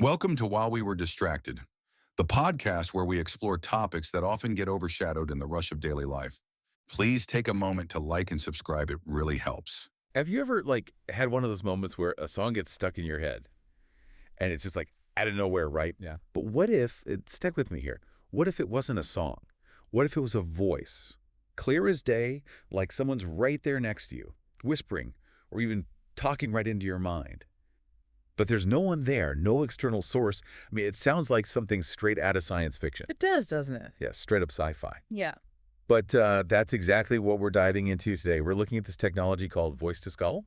Welcome to While We Were Distracted, the podcast where we explore topics that often get overshadowed in the rush of daily life. Please take a moment to like and subscribe. It really helps. Have you ever had one of those moments where a song gets stuck in your head and it's just like out of nowhere, right? Yeah. But what if stick with me here. What if it wasn't a song? What if it was a voice? Clear as day, like someone's right there next to you, whispering or even talking right into your mind. But there's no one there, no external source. I mean, it sounds like something straight out of science fiction. It does, doesn't it? Yeah, straight up sci-fi. Yeah. But that's exactly what we're diving into today. We're looking at this technology called voice-to-skull,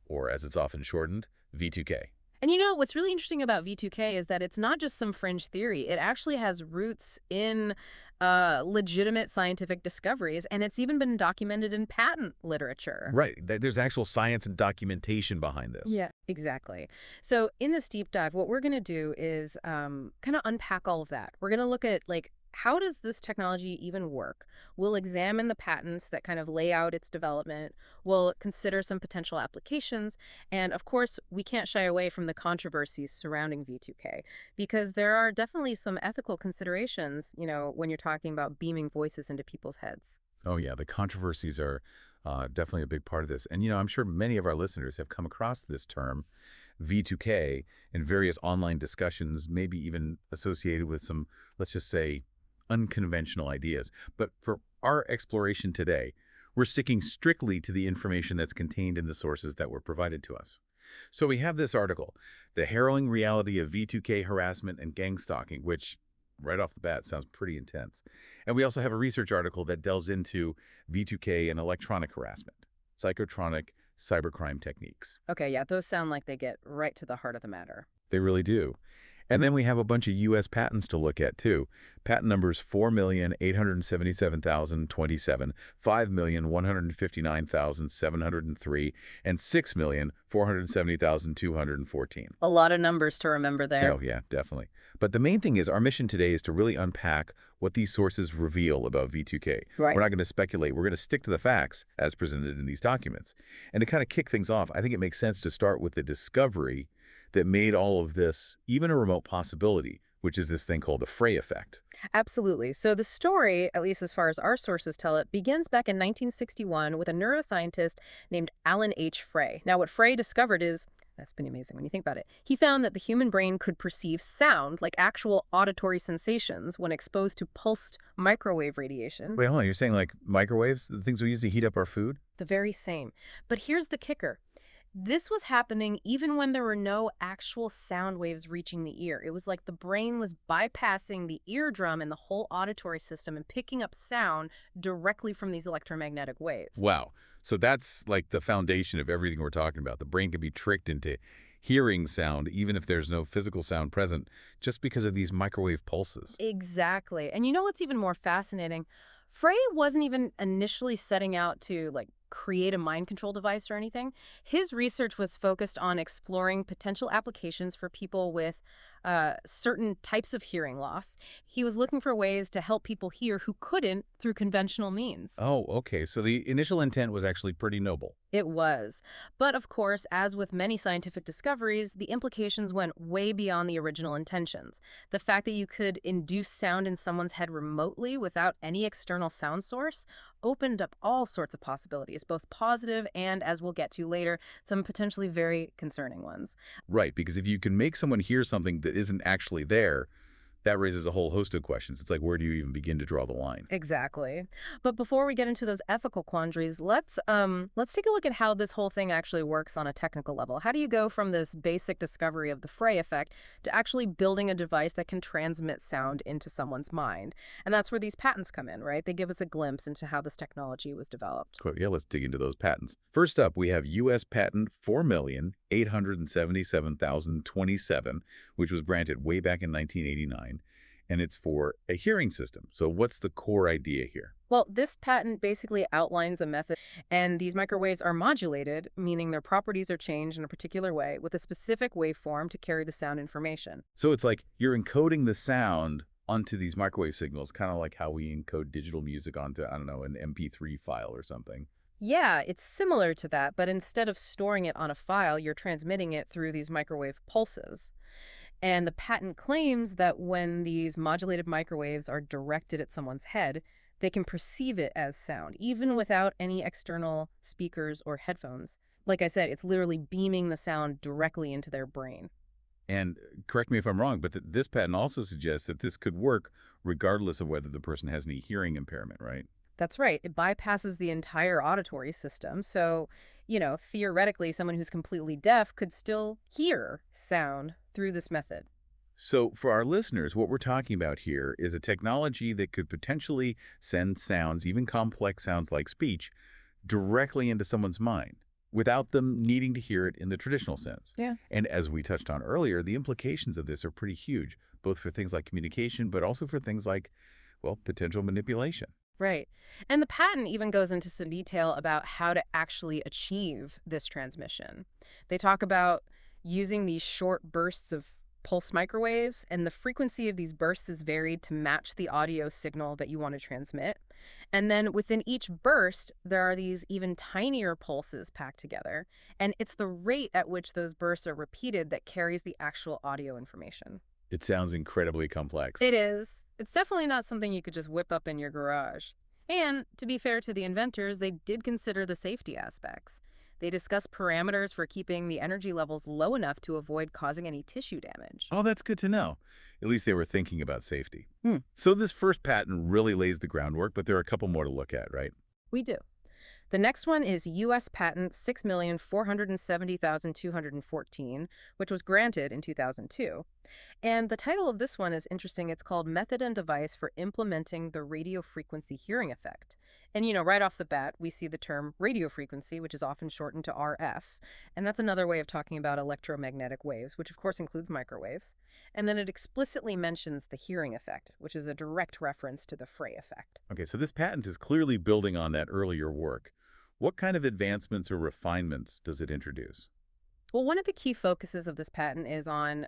or as it's often shortened, V2K. And you know, what's really interesting about V2K is that it's not just some fringe theory. It actually has roots in legitimate scientific discoveries, and it's even been documented in patent literature. Right. There's actual science and documentation behind this. Yeah, exactly. So in this deep dive, what we're going to do is kind of unpack all of that. We're going to look at, how does this technology even work? We'll examine the patents that kind of lay out its development. We'll consider some potential applications. And of course, we can't shy away from the controversies surrounding V2K because there are definitely some ethical considerations, when you're talking about beaming voices into people's heads. Oh, yeah. The controversies are definitely a big part of this. And, I'm sure many of our listeners have come across this term, V2K, in various online discussions, maybe even associated with some, let's just say, unconventional ideas. But for our exploration today, we're sticking strictly to the information that's contained in the sources that were provided to us. So we have this article, The Harrowing Reality of V2K Harassment and Gang Stalking, which right off the bat sounds pretty intense. And we also have a research article that delves into V2K and electronic harassment, psychotronic cybercrime techniques. Okay, yeah, those sound like they get right to the heart of the matter. They really do. And then we have a bunch of U.S. patents to look at, too. Patent numbers 4,877,027, 5,159,703, and 6,470,214. A lot of numbers to remember there. Oh, yeah, definitely. But the main thing is our mission today is to really unpack what these sources reveal about V2K. Right. We're not going to speculate. We're going to stick to the facts as presented in these documents. And to kind of kick things off, I think it makes sense to start with the discovery that made all of this even a remote possibility, which is this thing called the Frey Effect. Absolutely. So the story, at least as far as our sources tell it, begins back in 1961 with a neuroscientist named Alan H. Frey. Now, what Frey discovered that's pretty amazing when you think about it. He found that the human brain could perceive sound, like actual auditory sensations, when exposed to pulsed microwave radiation. Wait, hold on. You're saying like microwaves, the things we use to heat up our food? The very same. But here's the kicker. This was happening even when there were no actual sound waves reaching the ear. It was like the brain was bypassing the eardrum and the whole auditory system and picking up sound directly from these electromagnetic waves. Wow. So that's like the foundation of everything we're talking about. The brain can be tricked into hearing sound even if there's no physical sound present just because of these microwave pulses. Exactly. And you know what's even more fascinating? Frey wasn't even initially setting out to create a mind control device or anything. His research was focused on exploring potential applications for people with certain types of hearing loss. He was looking for ways to help people hear who couldn't through conventional means. Oh, okay. So the initial intent was actually pretty noble. It was. But of course, as with many scientific discoveries, the implications went way beyond the original intentions. The fact that you could induce sound in someone's head remotely without any external sound source opened up all sorts of possibilities, both positive and, as we'll get to later, some potentially very concerning ones. Right, because if you can make someone hear something that isn't actually there, that raises a whole host of questions. It's like, where do you even begin to draw the line? Exactly. But before we get into those ethical quandaries, let's take a look at how this whole thing actually works on a technical level. How do you go from this basic discovery of the Frey effect to actually building a device that can transmit sound into someone's mind? And that's where these patents come in, right? They give us a glimpse into how this technology was developed. Cool. Yeah, let's dig into those patents. First up, we have U.S. patent 4,877,027, which was granted way back in 1989. And it's for a hearing system. So what's the core idea here? Well, this patent basically outlines a method, and these microwaves are modulated, meaning their properties are changed in a particular way with a specific waveform to carry the sound information. So it's like you're encoding the sound onto these microwave signals, kind of like how we encode digital music onto, I don't know, an MP3 file or something. Yeah, it's similar to that, but instead of storing it on a file, you're transmitting it through these microwave pulses. And the patent claims that when these modulated microwaves are directed at someone's head, they can perceive it as sound, even without any external speakers or headphones. Like I said, it's literally beaming the sound directly into their brain. And correct me if I'm wrong, but this patent also suggests that this could work regardless of whether the person has any hearing impairment, right? That's right. It bypasses the entire auditory system. So, theoretically, someone who's completely deaf could still hear sound through this method. So for our listeners, what we're talking about here is a technology that could potentially send sounds, even complex sounds like speech, directly into someone's mind without them needing to hear it in the traditional sense. Yeah. And as we touched on earlier, the implications of this are pretty huge, both for things like communication, but also for things like, well, potential manipulation. Right. And the patent even goes into some detail about how to actually achieve this transmission. They talk about using these short bursts of pulse microwaves, and the frequency of these bursts is varied to match the audio signal that you want to transmit. And then within each burst, there are these even tinier pulses packed together, and it's the rate at which those bursts are repeated that carries the actual audio information. It sounds incredibly complex. It is. It's definitely not something you could just whip up in your garage. And to be fair to the inventors, they did consider the safety aspects. They discussed parameters for keeping the energy levels low enough to avoid causing any tissue damage. Oh, that's good to know. At least they were thinking about safety. Hmm. So this first patent really lays the groundwork, but there are a couple more to look at, right? We do. The next one is U.S. Patent 6,470,214, which was granted in 2002. And the title of this one is interesting. It's called Method and Device for Implementing the Radio Frequency Hearing Effect. And, right off the bat, we see the term radio frequency, which is often shortened to RF. And that's another way of talking about electromagnetic waves, which of course includes microwaves. And then it explicitly mentions the hearing effect, which is a direct reference to the Frey effect. Okay, so this patent is clearly building on that earlier work. What kind of advancements or refinements does it introduce? Well, one of the key focuses of this patent is on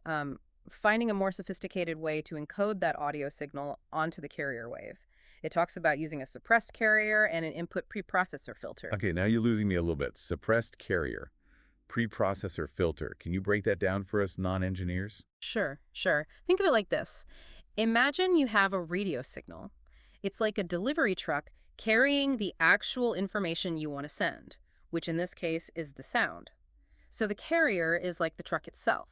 finding a more sophisticated way to encode that audio signal onto the carrier wave. It talks about using a suppressed carrier and an input preprocessor filter. Okay, now you're losing me a little bit. Suppressed carrier, preprocessor filter. Can you break that down for us non-engineers? Sure. Think of it like this. Imagine you have a radio signal. It's like a delivery truck carrying the actual information you want to send, which in this case is the sound. So the carrier is like the truck itself.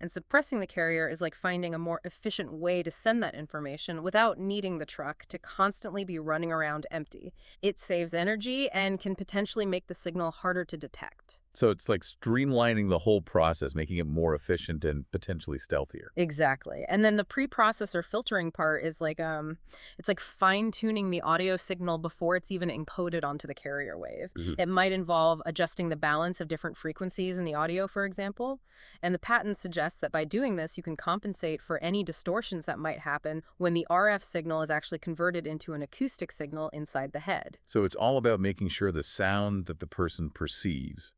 And suppressing the carrier is like finding a more efficient way to send that information without needing the truck to constantly be running around empty. It saves energy and can potentially make the signal harder to detect. So it's like streamlining the whole process, making it more efficient and potentially stealthier. Exactly. And then the preprocessor filtering part is like it's like fine-tuning the audio signal before it's even encoded onto the carrier wave. It might involve adjusting the balance of different frequencies in the audio, for example. And the patent suggests that by doing this, you can compensate for any distortions that might happen when the RF signal is actually converted into an acoustic signal inside the head. So it's all about making sure the sound that the person perceives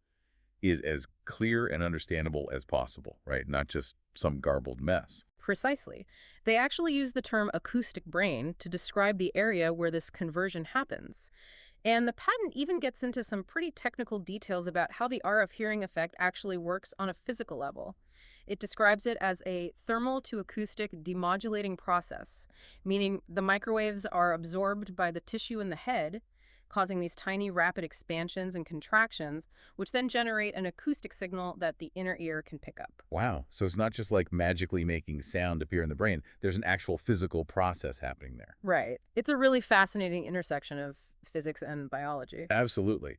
is as clear and understandable as possible, right? Not just some garbled mess. Precisely. They actually use the term acoustic brain to describe the area where this conversion happens. And the patent even gets into some pretty technical details about how the RF hearing effect actually works on a physical level. It describes it as a thermal to acoustic demodulating process, meaning the microwaves are absorbed by the tissue in the head, causing these tiny rapid expansions and contractions, which then generate an acoustic signal that the inner ear can pick up. Wow. So it's not just like magically making sound appear in the brain. There's an actual physical process happening there. Right. It's a really fascinating intersection of physics and biology. Absolutely.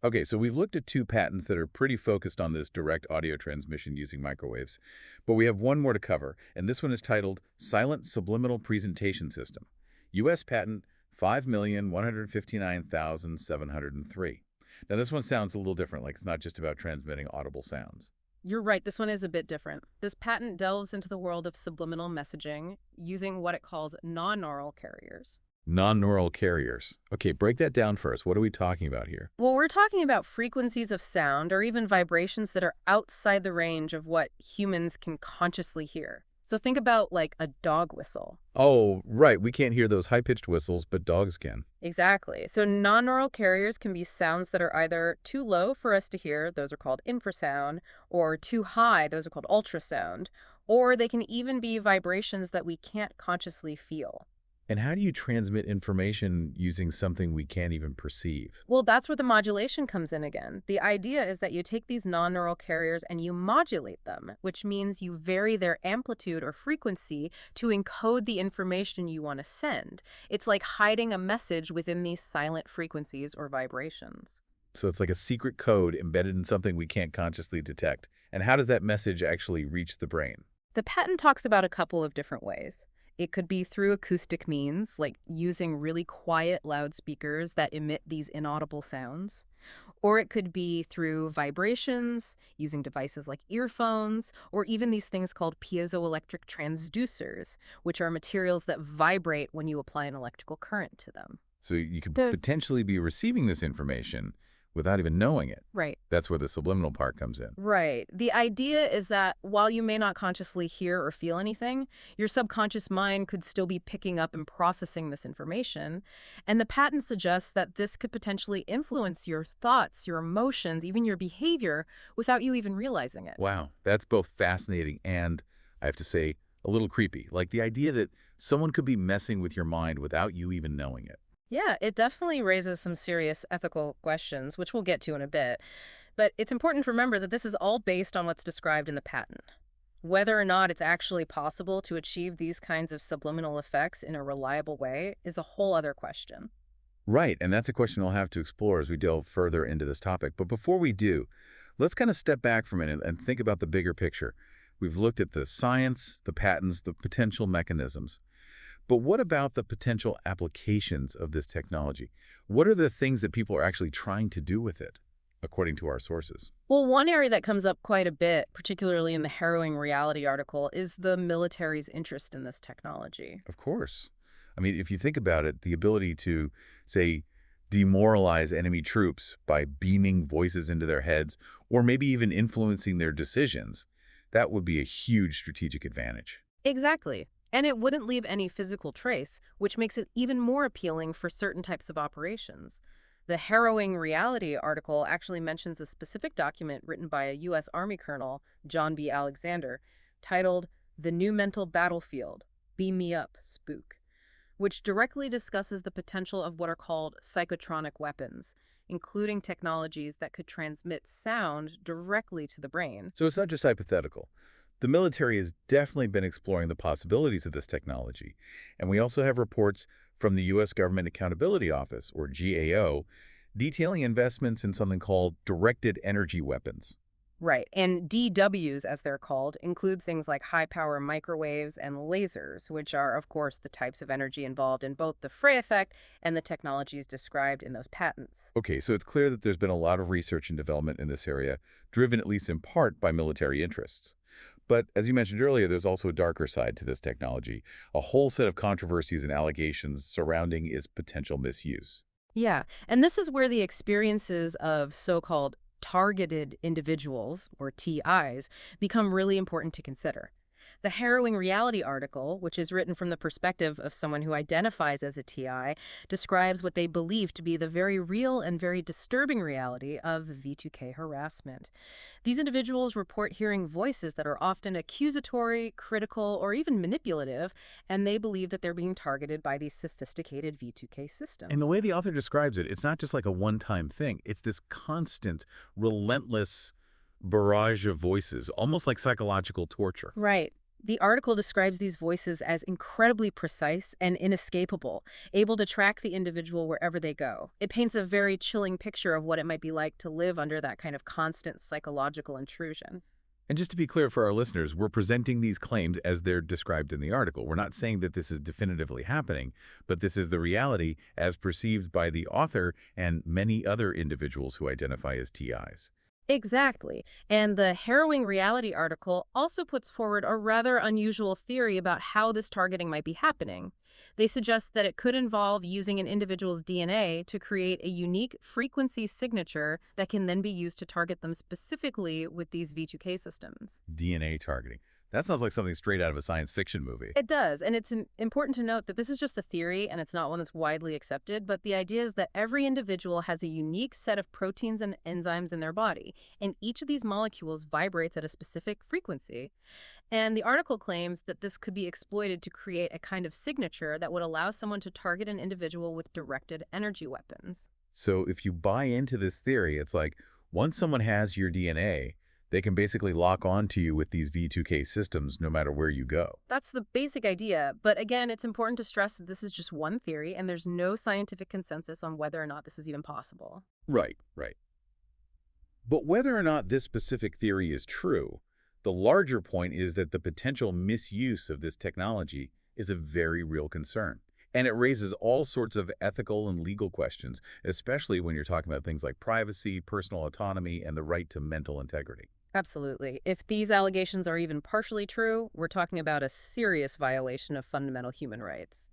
Okay, so we've looked at two patents that are pretty focused on this direct audio transmission using microwaves, but we have one more to cover, and this one is titled Silent Subliminal Presentation System, U.S. Patent 5,159,703. Now, this one sounds a little different, like it's not just about transmitting audible sounds. You're right, this one is a bit different. This patent delves into the world of subliminal messaging using what it calls non-neural carriers. Non-neural carriers. Okay, break that down for us. What are we talking about here? Well, we're talking about frequencies of sound or even vibrations that are outside the range of what humans can consciously hear. So think about like a dog whistle. Oh, right. We can't hear those high-pitched whistles, but dogs can. Exactly. So non-neural carriers can be sounds that are either too low for us to hear, those are called infrasound, or too high, those are called ultrasound, or they can even be vibrations that we can't consciously feel. And how do you transmit information using something we can't even perceive? Well, that's where the modulation comes in again. The idea is that you take these non-neural carriers and you modulate them, which means you vary their amplitude or frequency to encode the information you want to send. It's like hiding a message within these silent frequencies or vibrations. So it's like a secret code embedded in something we can't consciously detect. And how does that message actually reach the brain? The patent talks about a couple of different ways. It could be through acoustic means, like using really quiet loudspeakers that emit these inaudible sounds. Or it could be through vibrations, using devices like earphones, or even these things called piezoelectric transducers, which are materials that vibrate when you apply an electrical current to them. So you could The- potentially be receiving this information without even knowing it. Right. That's where the subliminal part comes in. Right. The idea is that while you may not consciously hear or feel anything, your subconscious mind could still be picking up and processing this information. And the patent suggests that this could potentially influence your thoughts, your emotions, even your behavior without you even realizing it. Wow, that's both fascinating and, I have to say, a little creepy. Like the idea that someone could be messing with your mind without you even knowing it. Yeah, it definitely raises some serious ethical questions, which we'll get to in a bit. But it's important to remember that this is all based on what's described in the patent. Whether or not it's actually possible to achieve these kinds of subliminal effects in a reliable way is a whole other question. Right, and that's a question we'll have to explore as we delve further into this topic. But before we do, let's kind of step back for a minute and think about the bigger picture. We've looked at the science, the patents, the potential mechanisms. But what about the potential applications of this technology? What are the things that people are actually trying to do with it, according to our sources? Well, one area that comes up quite a bit, particularly in the Harrowing Reality article, is the military's interest in this technology. Of course. I mean, if you think about it, the ability to, say, demoralize enemy troops by beaming voices into their heads, or maybe even influencing their decisions, that would be a huge strategic advantage. Exactly. And it wouldn't leave any physical trace, which makes it even more appealing for certain types of operations. The Harrowing Reality article actually mentions a specific document written by a U.S. Army colonel, John B. Alexander, titled The New Mental Battlefield, Beam Me Up, Spook, which directly discusses the potential of what are called psychotronic weapons, including technologies that could transmit sound directly to the brain. So it's not just hypothetical. The military has definitely been exploring the possibilities of this technology, and we also have reports from the U.S. Government Accountability Office, or GAO, detailing investments in something called directed energy weapons. Right, and DWs, as they're called, include things like high-power microwaves and lasers, which are, of course, the types of energy involved in both the Frey Effect and the technologies described in those patents. Okay, so it's clear that there's been a lot of research and development in this area, driven at least in part by military interests. But as you mentioned earlier, there's also a darker side to this technology, a whole set of controversies and allegations surrounding its potential misuse. Yeah, and this is where the experiences of so-called targeted individuals, or TIs, become really important to consider. The Harrowing Reality article, which is written from the perspective of someone who identifies as a TI, describes what they believe to be the very real and very disturbing reality of V2K harassment. These individuals report hearing voices that are often accusatory, critical, or even manipulative, and they believe that they're being targeted by these sophisticated V2K systems. And the way the author describes it, it's not just like a one-time thing. It's this constant, relentless barrage of voices, almost like psychological torture. Right. The article describes these voices as incredibly precise and inescapable, able to track the individual wherever they go. It paints a very chilling picture of what it might be like to live under that kind of constant psychological intrusion. And just to be clear for our listeners, we're presenting these claims as they're described in the article. We're not saying that this is definitively happening, but this is the reality as perceived by the author and many other individuals who identify as TIs. Exactly. And the Harrowing Reality article also puts forward a rather unusual theory about how this targeting might be happening. They suggest that it could involve using an individual's DNA to create a unique frequency signature that can then be used to target them specifically with these V2K systems. DNA targeting. That sounds like something straight out of a science fiction movie. It does, and it's important to note that this is just a theory and it's not one that's widely accepted, but the idea is that every individual has a unique set of proteins and enzymes in their body, and each of these molecules vibrates at a specific frequency. And the article claims that this could be exploited to create a kind of signature that would allow someone to target an individual with directed energy weapons. So if you buy into this theory, it's like once someone has your DNA, they can basically lock on to you with these V2K systems no matter where you go. That's the basic idea, but again, it's important to stress that this is just one theory and there's no scientific consensus on whether or not this is even possible. Right, right. But whether or not this specific theory is true, the larger point is that the potential misuse of this technology is a very real concern. And it raises all sorts of ethical and legal questions, especially when you're talking about things like privacy, personal autonomy, and the right to mental integrity. Absolutely. If these allegations are even partially true, we're talking about a serious violation of fundamental human rights.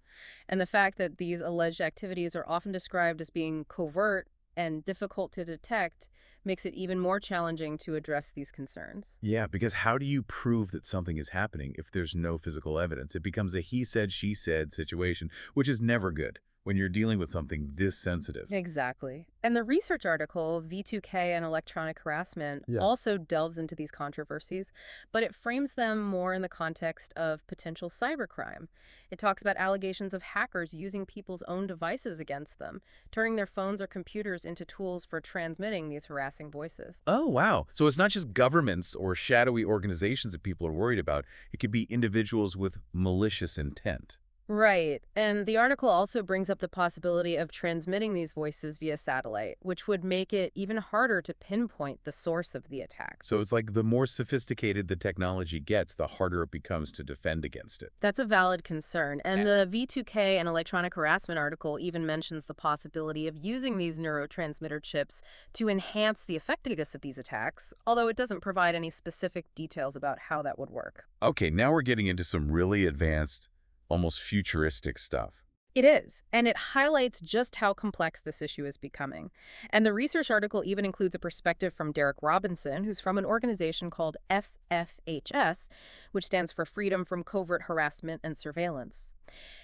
And the fact that these alleged activities are often described as being covert and difficult to detect makes it even more challenging to address these concerns. Yeah, because how do you prove that something is happening if there's no physical evidence? It becomes a he said, she said situation, which is never good when you're dealing with something this sensitive. Exactly. And the research article, V2K and Electronic Harassment, also delves into these controversies, but it frames them more in the context of potential cybercrime. It talks about allegations of hackers using people's own devices against them, turning their phones or computers into tools for transmitting these harassing voices. Oh, wow. So it's not just governments or shadowy organizations that people are worried about. It could be individuals with malicious intent. Right. And the article also brings up the possibility of transmitting these voices via satellite, which would make it even harder to pinpoint the source of the attack. So it's like the more sophisticated the technology gets, the harder it becomes to defend against it. That's a valid concern. And the V2K and electronic harassment article even mentions the possibility of using these neurotransmitter chips to enhance the effectiveness of these attacks, although it doesn't provide any specific details about how that would work. Okay, now we're getting into some really advanced, almost futuristic stuff. It is, and it highlights just how complex this issue is becoming. And the research article even includes a perspective from Derek Robinson, who's from an organization called FFHS, which stands for Freedom from Covert Harassment and Surveillance.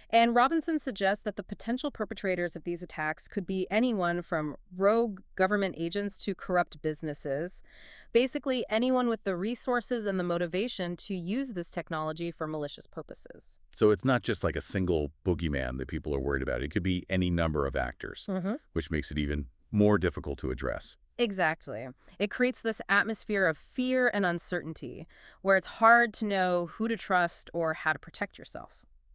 And Robinson suggests that the potential perpetrators of these attacks could be anyone from rogue government agents to corrupt businesses, basically anyone with the resources and the motivation to use this technology for malicious purposes. So it's not just like a single boogeyman that people are worried about. It could be any number of actors, which makes it even more difficult to address. Exactly. It creates this atmosphere of fear and uncertainty, where it's hard to know who to trust or how to protect yourself.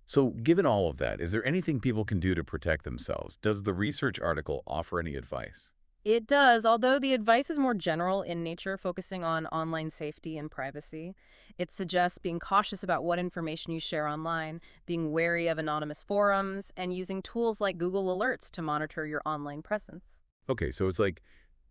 So given all of that, is there anything people can do to protect themselves? Does the research article offer any advice? It does, although the advice is more general in nature, focusing on online safety and privacy. It suggests being cautious about what information you share online, being wary of anonymous forums, and using tools like Google Alerts to monitor your online presence. Okay, so it's like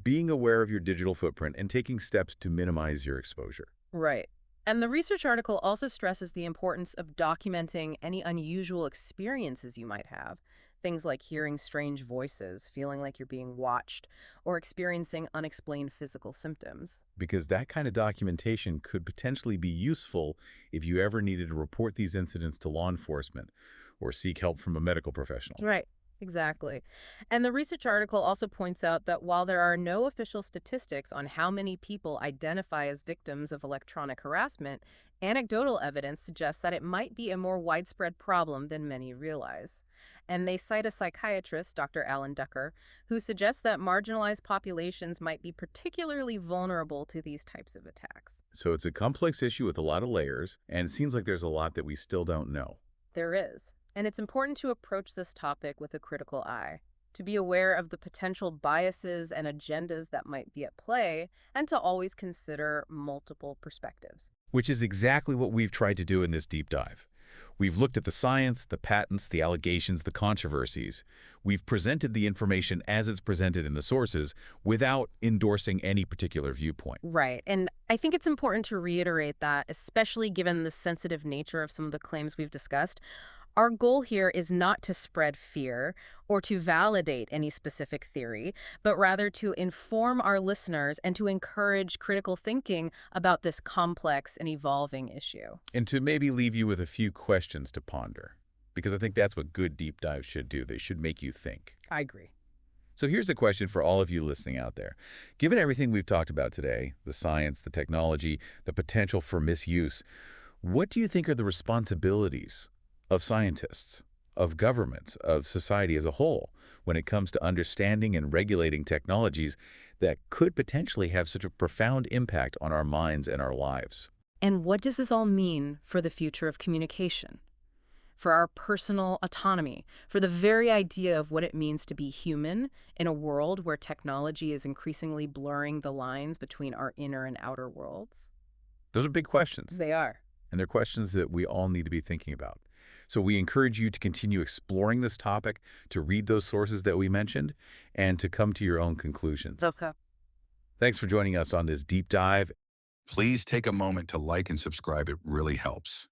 being aware of your digital footprint and taking steps to minimize your exposure. Right. And the research article also stresses the importance of documenting any unusual experiences you might have. Things like hearing strange voices, feeling like you're being watched, or experiencing unexplained physical symptoms. Because that kind of documentation could potentially be useful if you ever needed to report these incidents to law enforcement or seek help from a medical professional. Right. Exactly. And the research article also points out that while there are no official statistics on how many people identify as victims of electronic harassment, anecdotal evidence suggests that it might be a more widespread problem than many realize. And they cite a psychiatrist, Dr. Alan Ducker, who suggests that marginalized populations might be particularly vulnerable to these types of attacks. So it's a complex issue with a lot of layers, and it seems like there's a lot that we still don't know. There is. And it's important to approach this topic with a critical eye, to be aware of the potential biases and agendas that might be at play, and to always consider multiple perspectives. Which is exactly what we've tried to do in this deep dive. We've looked at the science, the patents, the allegations, the controversies. We've presented the information as it's presented in the sources without endorsing any particular viewpoint. Right. And I think it's important to reiterate that, especially given the sensitive nature of some of the claims we've discussed, Our goal here is not to spread fear or to validate any specific theory, but rather to inform our listeners and to encourage critical thinking about this complex and evolving issue. And to maybe leave you with a few questions to ponder, because I think that's what good deep dives should do. They should make you think. I agree. So here's a question for all of you listening out there. Given everything we've talked about today, the science, the technology, the potential for misuse, what do you think are the responsibilities of scientists, of governments, of society as a whole when it comes to understanding and regulating technologies that could potentially have such a profound impact on our minds and our lives? And what does this all mean for the future of communication? For our personal autonomy, for the very idea of what it means to be human in a world where technology is increasingly blurring the lines between our inner and outer worlds? Those are big questions, They are. and they're questions that we all need to be thinking about. So we encourage you to continue exploring this topic, to read those sources that we mentioned, and to come to your own conclusions. Okay. Thanks for joining us on this deep dive. Please take a moment to like and subscribe. It really helps.